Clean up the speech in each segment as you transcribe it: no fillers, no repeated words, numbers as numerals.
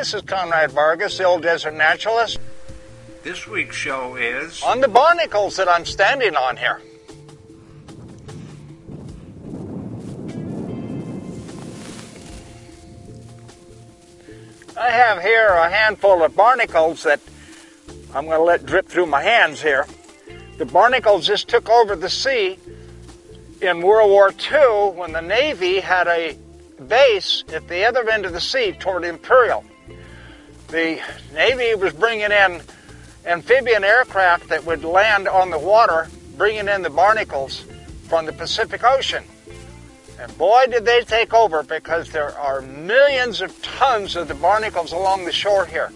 This is Conrad Vargas, the old desert naturalist. This week's show is on the barnacles that I'm standing on here. I have here a handful of barnacles that I'm going to let drip through my hands here. The barnacles just took over the sea in World War II when the Navy had a base at the other end of the sea toward Imperial. The Navy was bringing in amphibian aircraft that would land on the water, bringing in the barnacles from the Pacific Ocean. And boy, did they take over, because there are millions of tons of the barnacles along the shore here.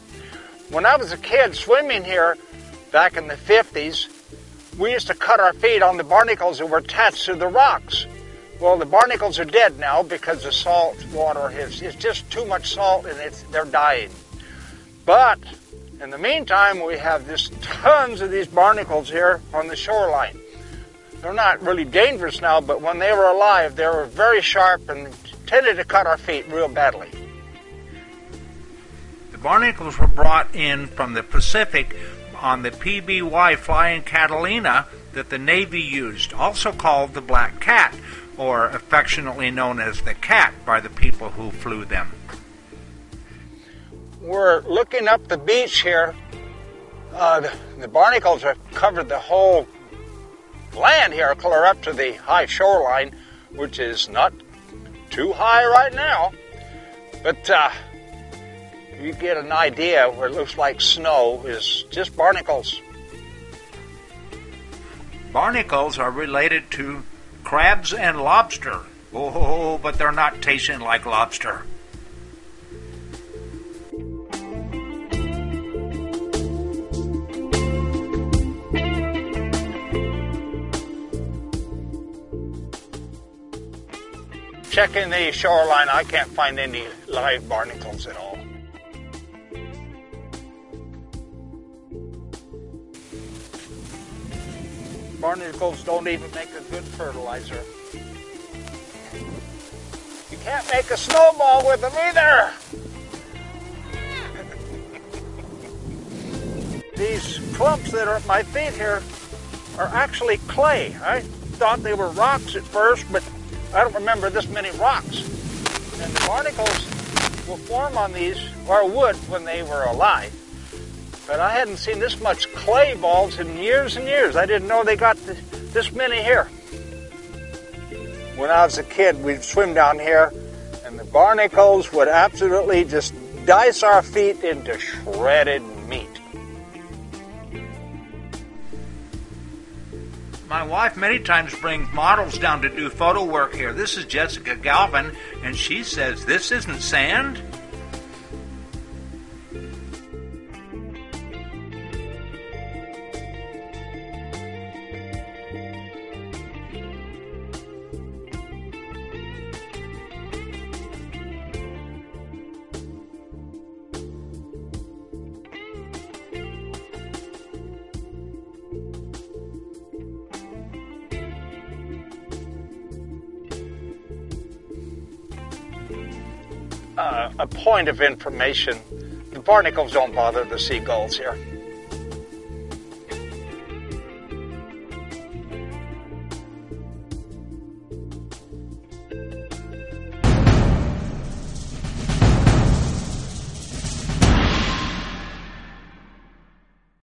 When I was a kid swimming here back in the 50s, we used to cut our feet on the barnacles that were attached to the rocks. Well, the barnacles are dead now because the salt water is just too much salt and they're dying. But in the meantime, we have just tons of these barnacles here on the shoreline. They're not really dangerous now, but when they were alive, they were very sharp and tended to cut our feet real badly. The barnacles were brought in from the Pacific on the PBY Flying Catalina that the Navy used, also called the Black Cat, or affectionately known as the Cat by the people who flew them. We're looking up the beach here. The barnacles have covered the whole land here, clear up to the high shoreline, which is not too high right now. But you get an idea where it looks like snow is just barnacles. Barnacles are related to crabs and lobster. Oh, but they're not tasting like lobster. Checking the shoreline, I can't find any live barnacles at all. Barnacles don't even make a good fertilizer. You can't make a snowball with them either. These clumps that are at my feet here are actually clay. I thought they were rocks at first, but I don't remember this many rocks. And the barnacles will form on these, or would when they were alive. But I hadn't seen this much clay balls in years and years. I didn't know they got this many here. When I was a kid, we'd swim down here, and the barnacles would absolutely just dice our feet into shredded meat. My wife many times brings models down to do photo work here. This is Jessica Galvin, and she says, "This isn't sand?" A point of information, the barnacles don't bother the seagulls here.